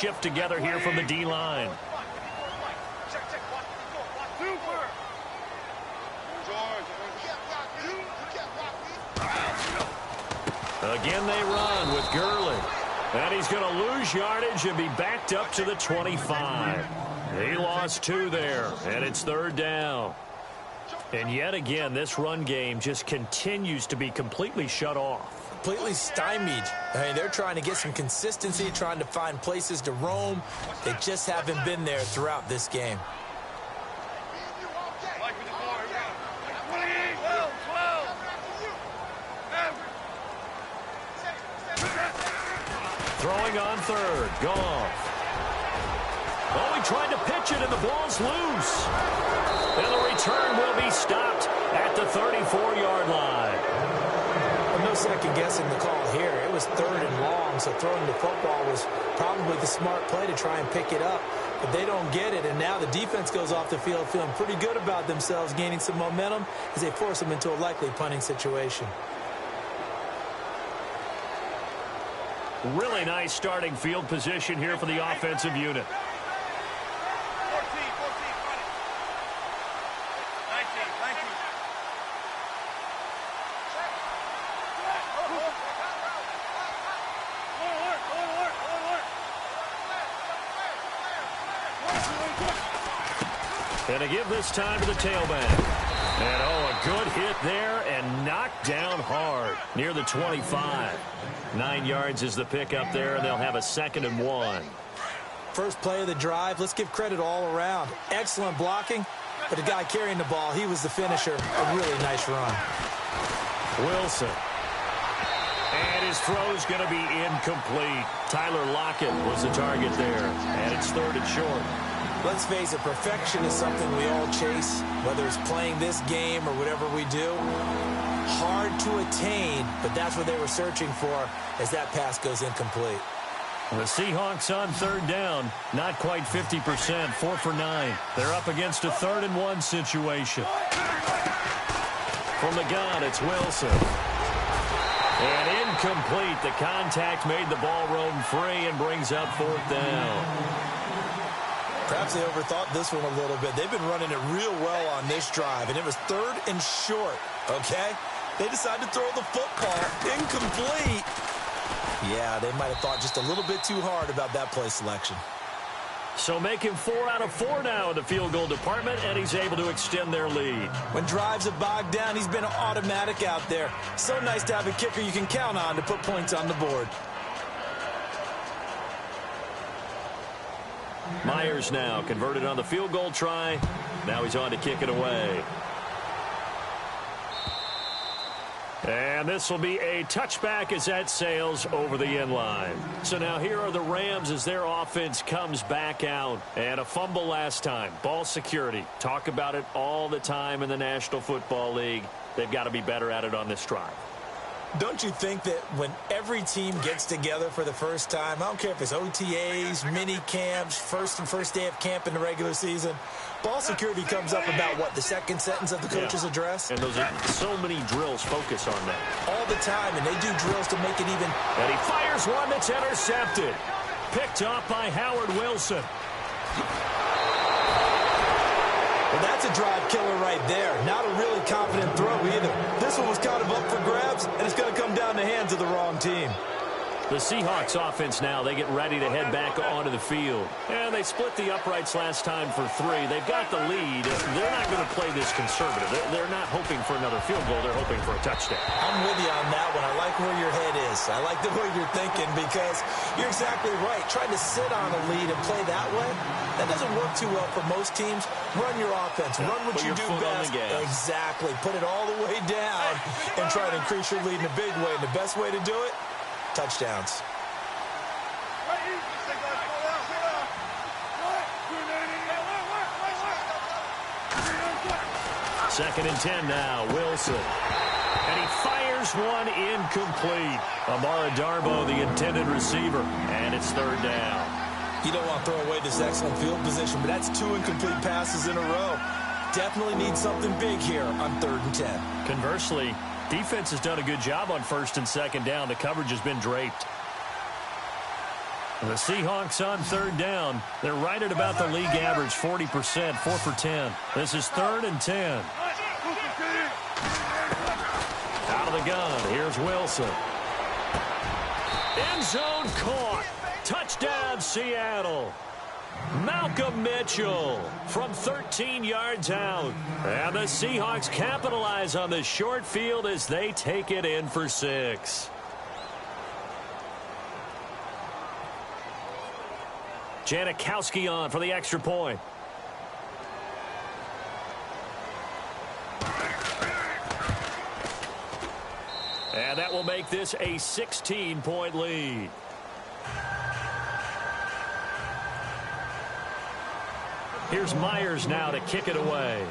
Shift together here from the D-line. Again they run with Gurley. And he's going to lose yardage and be backed up to the 25. He lost 2 there, and it's 3rd down. And yet again, this run game just continues to be completely shut off. Completely stymied. I mean, they're trying to get some consistency, trying to find places to roam. They just haven't been there throughout this game. Throwing on 3rd. Goff. Oh, he tried to pitch it, and the ball's loose. And the return will be stopped at the 34-yard line. Well, no second-guessing the call here. It was 3rd and long, so throwing the football was probably the smart play to try and pick it up. But they don't get it, and now the defense goes off the field feeling pretty good about themselves, gaining some momentum as they force them into a likely punting situation. Really nice starting field position here for the offensive unit. 14, 14, 19, 19. And to give this time to the tailback. And oh, a good hit there and knocked down hard near the 25. 9 yards is the pickup there, and they'll have a 2nd and 1. First play of the drive, let's give credit all around. Excellent blocking, but the guy carrying the ball, he was the finisher. A really nice run. Wilson. And his throw's going to be incomplete. Tyler Lockett was the target there, and it's 3rd and short. Let's face it, perfection is something we all chase, whether it's playing this game or whatever we do. Hard to attain, but that's what they were searching for as that pass goes incomplete. The Seahawks on 3rd down, not quite 50%, 4 for 9. They're up against a 3rd and 1 situation. From the gun, it's Wilson. And incomplete. The contact made the ball roam free and brings up 4th down. Perhaps they overthought this one a little bit. They've been running it real well on this drive, and it was 3rd and short, okay? They decided to throw the football incomplete. Yeah, they might have thought just a little bit too hard about that play selection. So making 4 out of 4 now in the field goal department, and he's able to extend their lead. When drives have bogged down, he's been automatic out there. So nice to have a kicker you can count on to put points on the board. Myers now converted on the field goal try. Now he's on to kick it away. And this will be a touchback as that sails over the end line. So now here are the Rams as their offense comes back out. And a fumble last time. Ball security. Talk about it all the time in the National Football League. They've got to be better at it on this drive. Don't you think that when every team gets together for the first time, I don't care if it's OTAs, mini camps, first day of camp in the regular season, ball security comes up about, what, the second sentence of the coach's address? And those are so many drills focus on that. All the time, and they do drills to make it even. And he fires one that's intercepted. Picked off by Howard Wilson. Well, that's a drive killer right there. Not a really confident throw either. This one was kind of up for grabs, and it's going to come down the hands of the wrong team. The Seahawks offense now, they get ready to head back onto the field. And they split the uprights last time for 3. They've got the lead. They're not going to play this conservative. They're not hoping for another field goal. They're hoping for a touchdown. I'm with you on that one. I like where your head is. I like the way you're thinking because you're exactly right. Trying to sit on a lead and play that way, that doesn't work too well for most teams. Run your offense. Run what you do best. Exactly. Put it all the way down and try to increase your lead in a big way. And the best way to do it, touchdowns. Second and 10 now, Wilson. And he fires one incomplete. Amara Darbo, the intended receiver. And it's third down. You don't want to throw away this excellent field position, but that's 2 incomplete passes in a row. Definitely need something big here on 3rd and 10. Conversely, defense has done a good job on 1st and 2nd down. The coverage has been draped. The Seahawks on 3rd down. They're right at about the league average, 40%, 4 for 10. This is 3rd and 10. Out of the gun, here's Wilson. End zone caught. Touchdown, Seattle. Malcolm Mitchell from 13 yards out. And the Seahawks capitalize on the short field as they take it in for 6. Janikowski on for the extra point. And that will make this a 16-point lead. Here's Myers now to kick it away.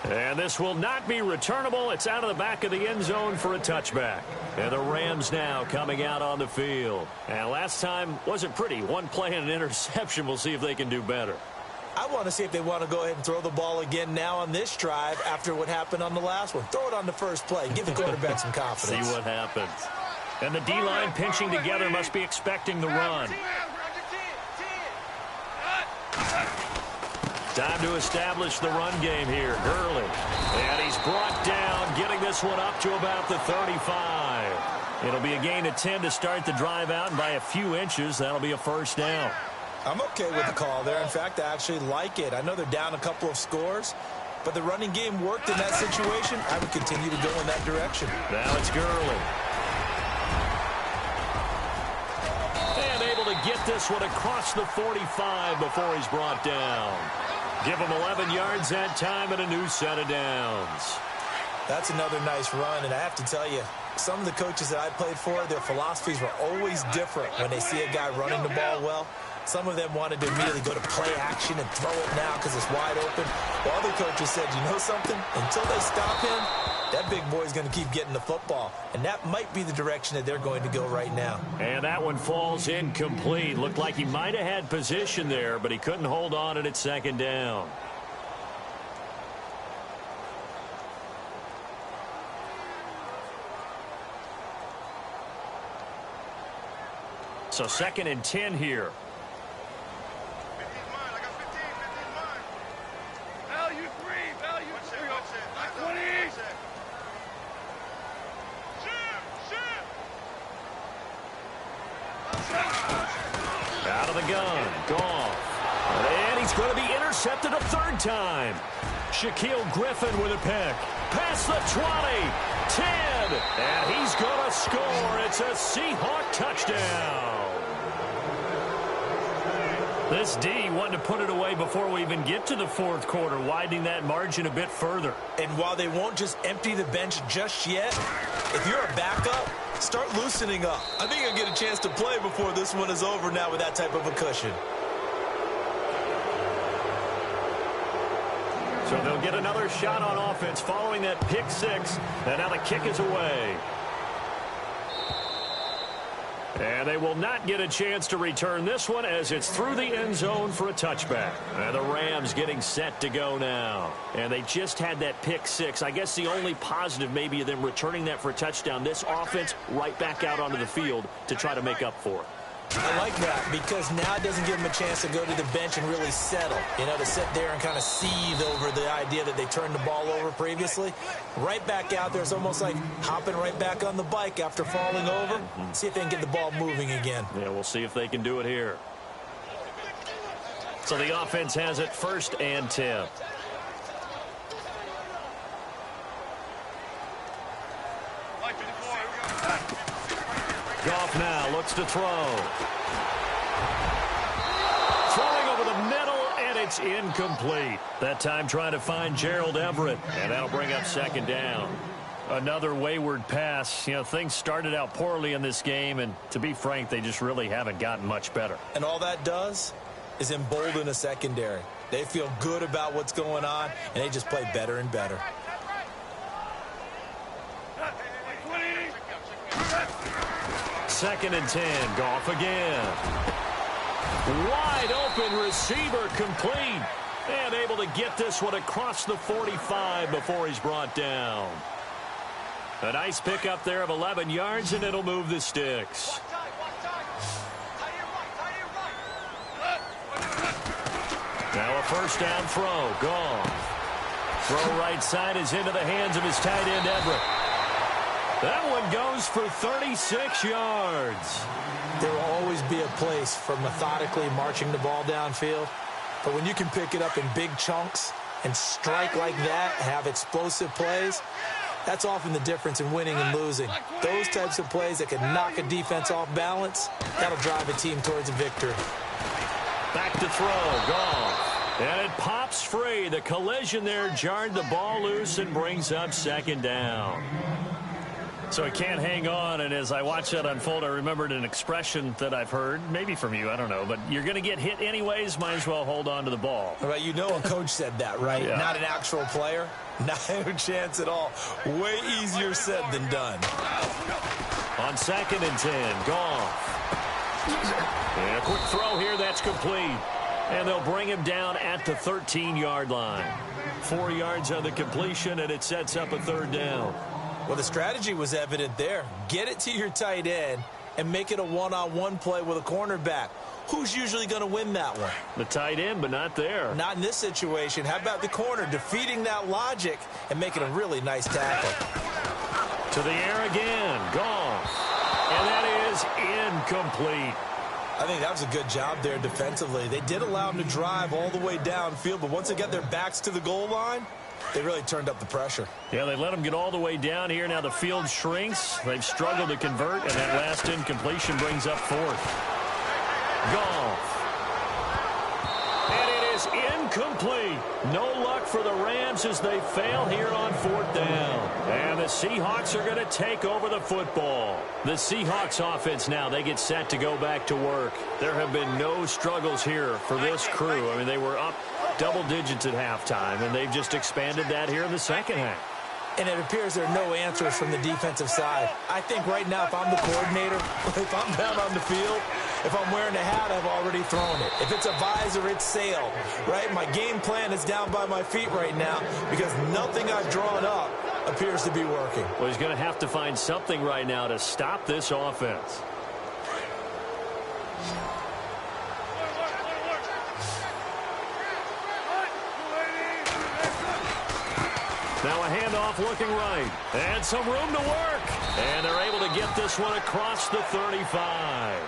And this will not be returnable. It's out of the back of the end zone for a touchback. And the Rams now coming out on the field. And last time wasn't pretty. One play and an interception. We'll see if they can do better. I want to see if they want to go ahead and throw the ball again now on this drive after what happened on the last one. Throw it on the first play. Give the quarterback some confidence. See what happens. And the D-line pinching together must be expecting the run. Time to establish the run game here. Gurley. And he's brought down, getting this one up to about the 35. It'll be a gain of 10 to start the drive out, and by a few inches, that'll be a first down. I'm okay with the call there. In fact, I actually like it. I know they're down a couple of scores, but the running game worked in that situation. I would continue to go in that direction. Now it's Gurley. And able to get this one across the 45 before he's brought down. Give him 11 yards that time and a new set of downs. That's another nice run, and I have to tell you, some of the coaches that I played for, their philosophies were always different when they see a guy running the ball well. Some of them wanted to immediately go to play action and throw it now because it's wide open. While other coaches said, you know something? Until they stop him, that big boy's going to keep getting the football. And that might be the direction that they're going to go right now. And that one falls incomplete. Looked like he might have had position there, but he couldn't hold on at 2nd down. So 2nd and 10 here. Out of the gun, Goff. And he's going to be intercepted a 3rd time. Shaquille Griffin with a pick. Past the 20, 10, and he's going to score. It's a Seahawk touchdown. This D wanted to put it away before we even get to the 4th quarter, widening that margin a bit further. And while they won't just empty the bench just yet, if you're a backup, start loosening up. I think you'll get a chance to play before this one is over now with that type of a cushion. So they'll get another shot on offense following that pick 6. And now the kick is away. And they will not get a chance to return this one as it's through the end zone for a touchback. And the Rams getting set to go now. And they just had that pick 6. I guess the only positive maybe of them returning that for a touchdown. This offense right back out onto the field to try to make up for it. I like that because now it doesn't give them a chance to go to the bench and really settle. You know, to sit there and kind of seethe over the idea that they turned the ball over previously. Right back out there. It's almost like hopping right back on the bike after falling over. See if they can get the ball moving again. Yeah, we'll see if they can do it here. So the offense has it 1st and 10. Goff now looks to throw. Throwing over the middle, and it's incomplete. That time trying to find Gerald Everett, and that'll bring up 2nd down. Another wayward pass. You know, things started out poorly in this game, and to be frank, they just really haven't gotten much better. And all that does is embolden a secondary. They feel good about what's going on, and they just play better and better. Second and 10. Goff again. Wide open receiver complete. And able to get this one across the 45 before he's brought down. A nice pickup there of 11 yards, and it'll move the sticks. Now a 1st down throw. Goff. Throw right side is into the hands of his tight end, Everett. That one goes for 36 yards. There will always be a place for methodically marching the ball downfield. But when you can pick it up in big chunks and strike like that, have explosive plays, that's often the difference in winning and losing. Those types of plays that can knock a defense off balance, that'll drive a team towards a victory. Back to throw. Goff. And it pops free. The collision there jarred the ball loose and brings up 2nd down. So he can't hang on, and as I watch that unfold, I remembered an expression that I've heard, maybe from you, I don't know, but you're going to get hit anyways, might as well hold on to the ball. Right, you know a coach said that, right? Yeah. Not an actual player. Not a chance at all. Way easier said than done. On 2nd and 10, Goff. And a quick throw here, that's complete. And they'll bring him down at the 13-yard line. 4 yards on the completion, and it sets up a 3rd down. Well, the strategy was evident there. Get it to your tight end and make it a one-on-one play with a cornerback. Who's usually going to win that one? The tight end, but not there. Not in this situation. How about the corner defeating that logic and making a really nice tackle? To the air again. Goff. And that is incomplete. I think that was a good job there defensively. They did allow him to drive all the way downfield, but once they got their backs to the goal line, they really turned up the pressure. Yeah, they let them get all the way down here. Now the field shrinks. They've struggled to convert, and that last incompletion brings up 4th. Goff. And it is incomplete. No luck for the Rams as they fail here on 4th down. And the Seahawks are going to take over the football. The Seahawks offense now, they get set to go back to work. There have been no struggles here for this crew. I mean, they were up double digits at halftime, and they've just expanded that here in the 2nd half. And it appears there are no answers from the defensive side. I think right now, if I'm the coordinator, if I'm down on the field, if I'm wearing a hat, I've already thrown it. If it's a visor, it's sailed, right? My game plan is down by my feet right now because nothing I've drawn up appears to be working. Well, he's going to have to find something right now to stop this offense. Now a handoff looking right. And some room to work. And they're able to get this one across the 35.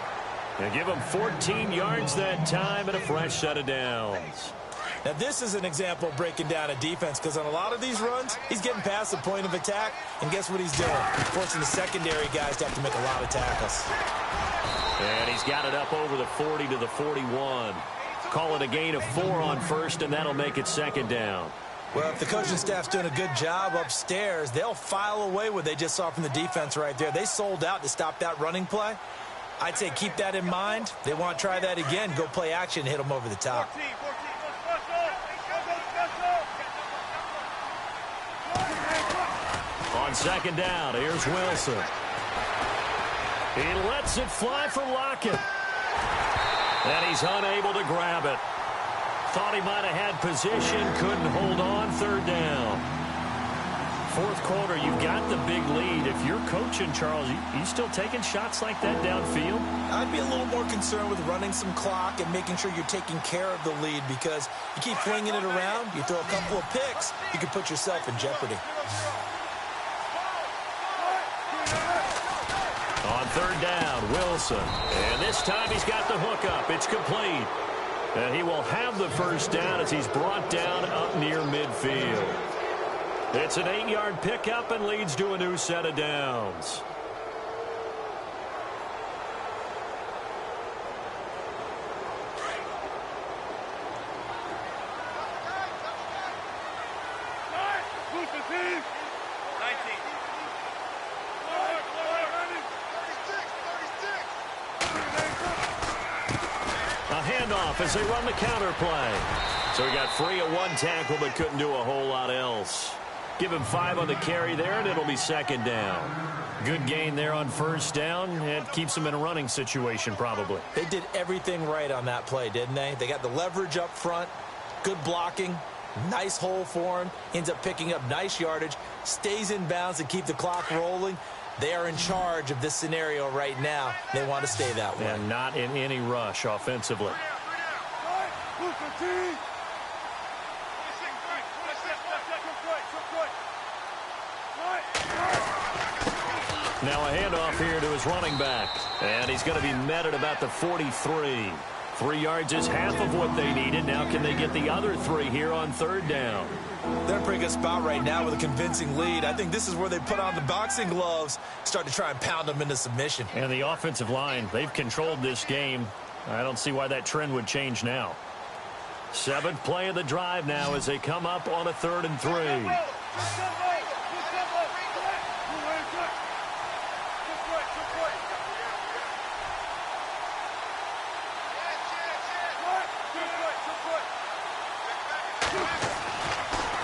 And give him 14 yards that time and a fresh set of downs. Now, this is an example of breaking down a defense because on a lot of these runs, he's getting past the point of attack, and guess what he's doing? Forcing the secondary guys to have to make a lot of tackles. And he's got it up over the 40 to the 41. Call it a gain of 4 on 1st, and that'll make it 2nd down. Well, if the coaching staff's doing a good job upstairs, they'll file away what they just saw from the defense right there. They sold out to stop that running play. I'd say keep that in mind. They want to try that again. Go play action, hit them over the top. On 2nd down, here's Wilson. He lets it fly for Lockett. And he's unable to grab it. Thought he might have had position, couldn't hold on. 3rd down. fourth quarter, you've got the big lead. If you're coaching, Charles, you still taking shots like that downfield? I'd be a little more concerned with running some clock and making sure you're taking care of the lead, because you keep flinging it around, you throw a couple of picks, you can put yourself in jeopardy. On third down, Wilson. And this time he's got the hook up. It's complete. And he will have the first down as he's brought down up near midfield. It's an 8-yard pickup and leads to a new set of downs. Handoff as they run the counter play. So he got free of one tackle but couldn't do a whole lot else. Give him 5 on the carry there, and it'll be second down. Good gain there on first down. It keeps him in a running situation probably. They did everything right on that play, didn't they? They got the leverage up front, good blocking, nice hole for him, ends up picking up nice yardage, stays in bounds to keep the clock rolling. They are in charge of this scenario right now. They want to stay that way. And not in any rush offensively. Now a handoff here to his running back. And he's going to be met at about the 43. 3 yards is half of what they needed. Now can they get the other 3 here on third down? They're in a pretty good spot right now with a convincing lead. I think this is where they put on the boxing gloves, start to try and pound them into submission. And the offensive line, they've controlled this game. I don't see why that trend would change now. 7th play of the drive now as they come up on a 3rd and 3.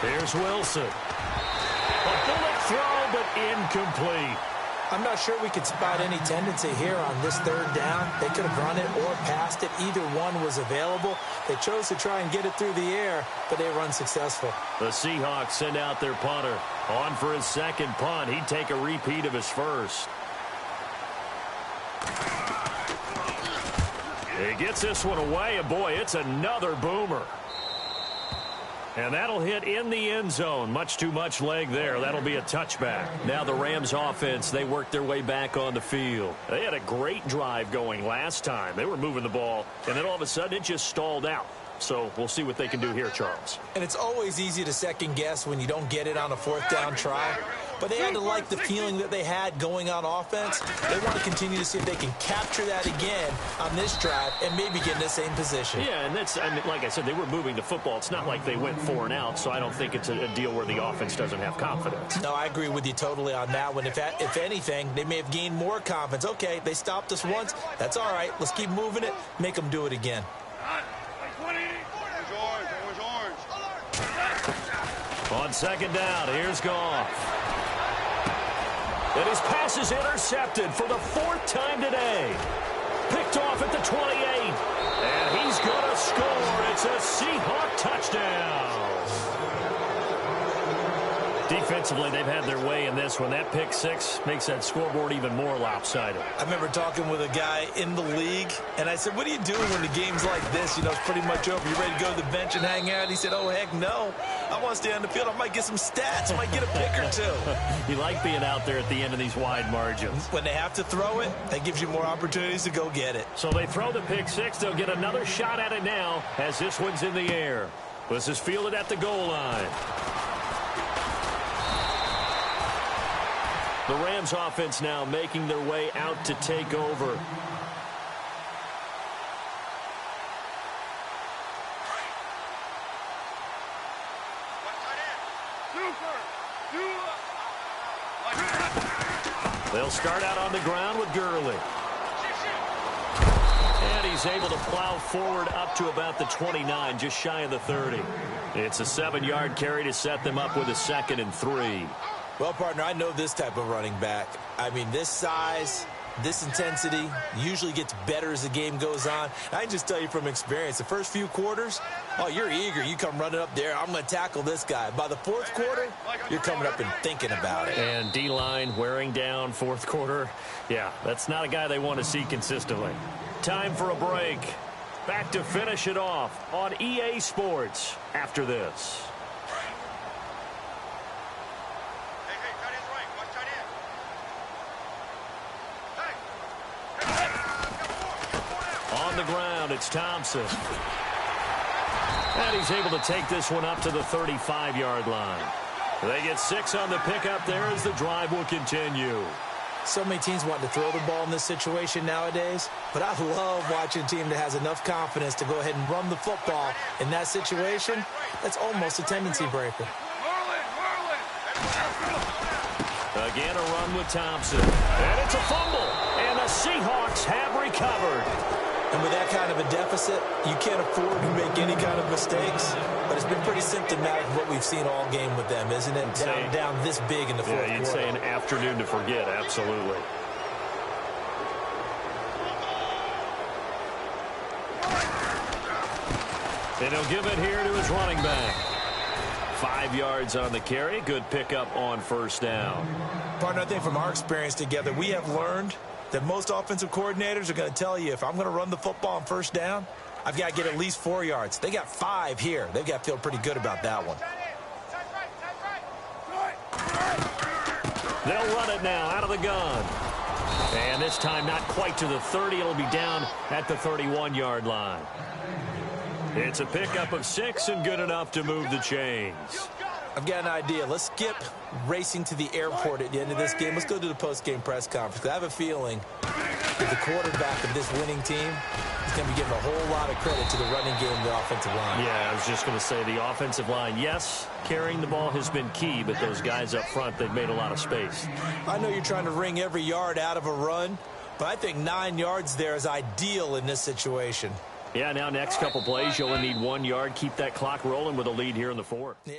Here's Wilson. A bullet throw, but incomplete. I'm not sure we could spot any tendency here on this 3rd down. They could have run it or passed it. Either one was available. They chose to try and get it through the air, but they run successful. The Seahawks send out their punter. On for his second punt. He'd take a repeat of his first. He gets this one away, and boy, it's another boomer. And that'll hit in the end zone. Much too much leg there. That'll be a touchback. Now the Rams offense, they work their way back on the field. They had a great drive going last time. They were moving the ball, and then all of a sudden it just stalled out. So we'll see what they can do here, Charles. And it's always easy to second guess when you don't get it on a 4th down try. But they had to like the feeling that they had going on offense. They want to continue to see if they can capture that again on this drive and maybe get in the same position. Yeah, and that's, I mean, like I said, they were moving the football. It's not like they went 4 and out, so I don't think it's a deal where the offense doesn't have confidence. No, I agree with you totally on that one. If anything, they may have gained more confidence. Okay, they stopped us once. That's all right. Let's keep moving it. Make them do it again. On second down, here's Goff. And his pass is intercepted for the 4th time today. Picked off at the 28. And he's going to score. It's a Seahawk touchdown. Defensively, they've had their way in this one. That pick 6 makes that scoreboard even more lopsided. I remember talking with a guy in the league, and I said, what are you doing when the game's like this? You know, it's pretty much over. You ready to go to the bench and hang out? He said, oh, heck no. I want to stay on the field. I might get some stats. I might get a pick or 2. You like being out there at the end of these wide margins. When they have to throw it, that gives you more opportunities to go get it. So they throw the pick 6. They'll get another shot at it now as this one's in the air. This is fielded at the goal line. The Rams offense now making their way out to take over. They'll start out on the ground with Gurley. And he's able to plow forward up to about the 29, just shy of the 30. It's a 7-yard carry to set them up with a 2nd and 3. Well, partner, I know this type of running back. I mean, this size, This intensity usually gets better as the game goes on. I can just tell you from experience, the first few quarters, oh, you're eager. You come running up there, I'm going to tackle this guy. By the fourth quarter, you're coming up and thinking about it. And D-line wearing down fourth quarter. Yeah, that's not a guy they want to see consistently. Time for a break. Back to finish it off on EA Sports after this. On the ground, it's Thompson. And he's able to take this one up to the 35-yard line. They get 6 on the pickup there as the drive will continue. So many teams want to throw the ball in this situation nowadays, but I love watching a team that has enough confidence to go ahead and run the football in that situation. That's almost a tendency breaker. Again, a run with Thompson. And it's a fumble. And the Seahawks have recovered. And with that kind of a deficit, you can't afford to make any kind of mistakes. But it's been pretty symptomatic of what we've seen all game with them, isn't it? Down this big in the fourth quarter. Yeah, you'd say an afternoon to forget, absolutely. And he'll give it here to his running back. 5 yards on the carry. Good pickup on first down. Partner, I think from our experience together, we have learned that most offensive coordinators are going to tell you, if I'm going to run the football on first down, I've got to get at least 4 yards. They got 5 here. They've got to feel pretty good about that one. They'll run it now out of the gun. And this time not quite to the 30. It'll be down at the 31-yard line. It's a pickup of 6 and good enough to move the chains. I've got an idea. Let's skip racing to the airport at the end of this game. Let's go to the post-game press conference. I have a feeling that the quarterback of this winning team is going to be giving a whole lot of credit to the running game and the offensive line. Yeah, I was just going to say the offensive line, yes, carrying the ball has been key, but those guys up front, they've made a lot of space. I know you're trying to wring every yard out of a run, but I think 9 yards there is ideal in this situation. Yeah, now next couple plays, you only need 1 yard. Keep that clock rolling with a lead here in the fourth. Yeah.